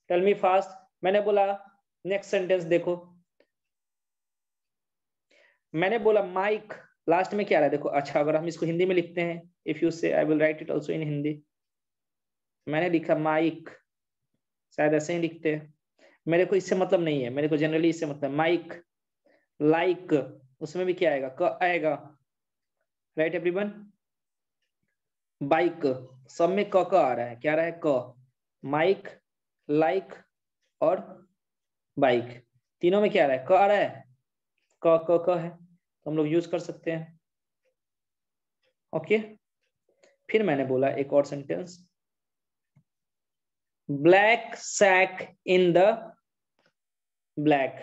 Tell me fast. मैंने बोला नेक्स्ट सेंटेंस देखो, मैंने बोला माइक, लास्ट में क्या रहा है देखो। अच्छा, अगर हम इसको हिंदी में लिखते हैं, इफ यू से I will write it also in Hindi. मैंने लिखा माइक, शायद ऐसे ही लिखते हैं, मेरे को इससे मतलब नहीं है, मेरे को जनरली इससे मतलब माइक, लाइक, उसमें भी क्या आएगा, क आएगा। Right everyone? बाइक, सब में क आ रहा है, क्या रहा है, क। माइक, लाइक और बाइक, तीनों में क्या आ रहा है, क आ रहा है, क है, तो हम लोग यूज कर सकते हैं। ओके, फिर मैंने बोला एक और sentence, black sack in the black,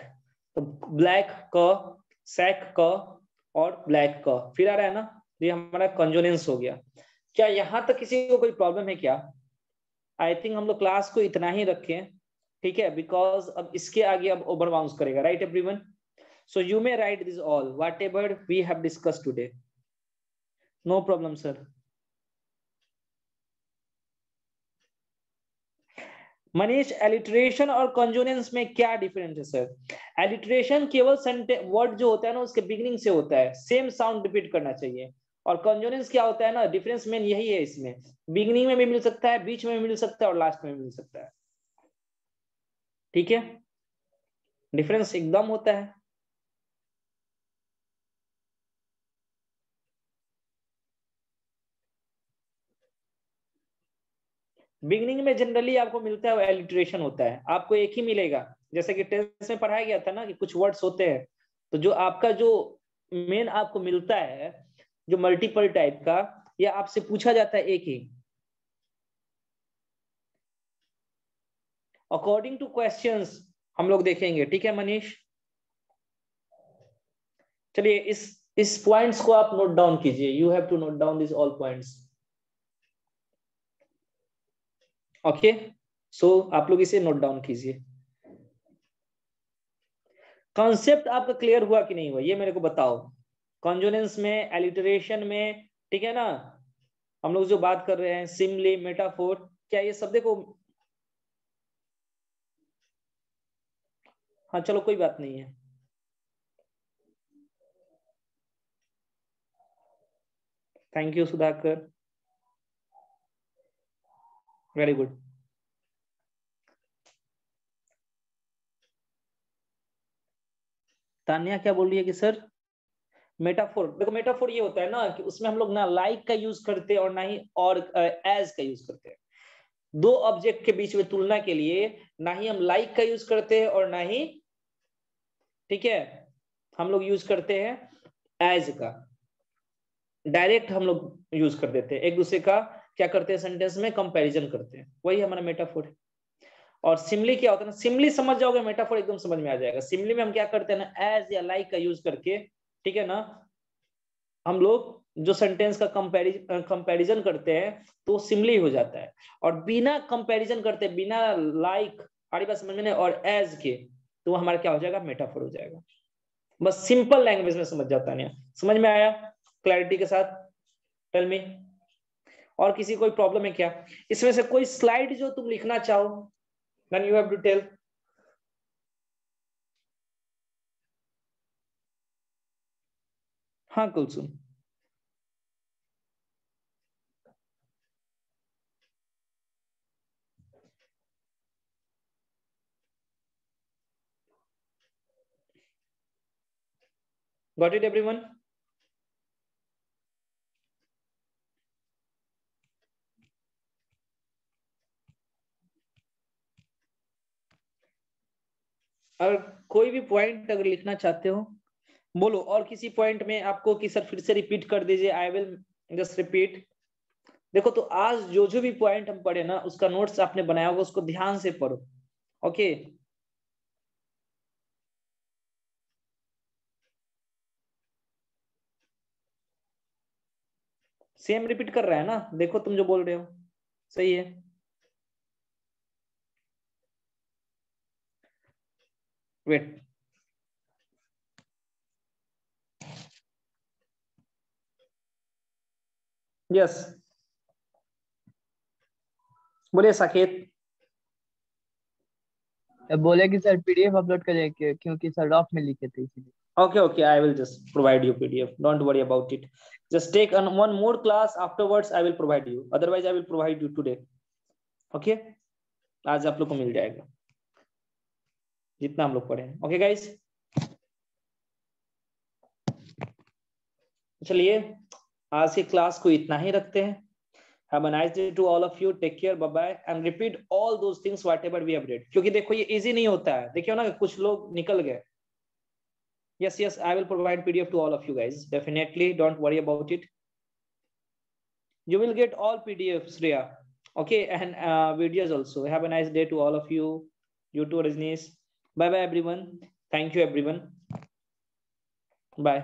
तो ब्लैक क, सैक क और ब्लैक क, फिर आ रहा है ना, ये हमारा कंजोनेंस हो गया। क्या यहां तक किसी को कोई प्रॉब्लम है क्या? आई थिंक हम लोग क्लास को इतना ही रखें, ठीक है, बिकॉज अब इसके आगे अब ओवर बाउंस करेगा। Right everyone? So you may write this all whatever we have discuss today, no problem sir. Manish, alliteration और कंजोनेंस में क्या डिफरेंस है सर? एलिटरेशन केवल वर्ड जो होता है ना उसके बिगिनिंग से होता है, सेम साउंड रिपीट करना चाहिए। और कंजोनेंस क्या होता है ना, डिफरेंस मेन यही है, इसमें बिगिनिंग में भी मिल सकता है, बीच में भी मिल सकता है और लास्ट में भी मिल सकता है। ठीक है, डिफरेंस एकदम होता है। बिगिनिंग में जनरली आपको मिलता है एलिटरेशन होता है, आपको एक ही मिलेगा, जैसे कि टेंस में पढ़ाया गया था ना कि कुछ वर्ड्स होते हैं, तो जो आपका जो मेन आपको मिलता है जो मल्टीपल टाइप का, या आपसे पूछा जाता है एक ही, अकॉर्डिंग टू क्वेश्चंस हम लोग देखेंगे। ठीक है मनीष, चलिए इस पॉइंट्स को आप नोट डाउन कीजिए, you have to note down this all points. Okay, so आप लोग इसे नोट डाउन कीजिए। कॉन्सेप्ट आपका क्लियर हुआ कि नहीं हुआ, ये मेरे को बताओ। कॉन्जोनेंस में, एलिटरेशन में, ठीक है ना, हम लोग जो बात कर रहे हैं, सिमली, मेटाफोर, क्या ये सब देखो। हाँ चलो कोई बात नहीं है। Thank you Sudhakar, very good. Tanya क्या बोल रही है कि सर मेटाफोर, देखो मेटाफोर ये होता है ना कि उसमें हम लोग ना लाइक का यूज करते हैं और ना ही और एज का यूज करते हैं। दो ऑब्जेक्ट के बीच में तुलना के लिए ना ही हम लाइक का यूज करते हैं और ना ही, ठीक है, हम लोग यूज करते हैं एज का। डायरेक्ट हम लोग यूज कर देते हैं, एक दूसरे का क्या करते हैं, सेंटेंस में कंपैरिजन करते हैं, वही हमारा मेटाफोर है। और सिमली क्या होता है ना, सिमली समझ जाओगे, मेटाफोर एकदम समझ में आ जाएगा। सिमली में हम क्या करते हैं ना, एज या लाइक का यूज करके, ठीक है ना, हम लोग जो सेंटेंस का कंपैरिजन करते हैं तो सिमली हो जाता है। और बिना कंपैरिजन करते, बिना लाइक, हमारी बात समझ में नहीं, और एज के, तो हमारा क्या हो जाएगा, मेटाफोर हो जाएगा। बस सिंपल लैंग्वेज में समझ जाता है, समझ में आया क्लैरिटी के साथ? टेल मी, और किसी कोई प्रॉब्लम है क्या? इसमें से कोई स्लाइड जो तुम लिखना चाहो, then you have to tell. हाँ कुलसुम, गॉट इट एवरीवन? और कोई भी पॉइंट अगर लिखना चाहते हो बोलो, और किसी पॉइंट में आपको कि सर फिर से रिपीट कर दीजिए, आई विल जस्ट रिपीट। देखो तो आज जो जो भी पॉइंट हम पढ़े ना उसका नोट्स आपने बनाया होगा, उसको ध्यान से पढ़ो। ओके सेम रिपीट कर रहा है ना, देखो तुम जो बोल रहे हो सही है। वेट, यस बोलिए साकेत।
बोले कि सर पीडीएफ अपलोड करें क्योंकि सर रफ में लिखे थे इसलिए।
Okay, okay, I will just provide you PDF. Don't worry about it. Just take one more class afterwards. I will provide you. Otherwise, I will provide you today. Okay? आज आप लोग को मिल जाएगा जितना हम लोग पढ़े हैं। Okay, guys? चलिए आज की क्लास को इतना ही रखते हैं। Have a nice day to all of you. Take care. Bye bye. And repeat all those things whatever we have read. क्योंकि देखो ये easy नहीं होता है। देखियो ना कुछ लोग निकल गए। Yes, yes, I will provide PDF to all of you guys. Definitely, don't worry about it. You will get all PDFs, Riya. Okay, and videos also. Have a nice day to all of you. You too, Rajneesh. Bye bye, everyone. Thank you, everyone. Bye.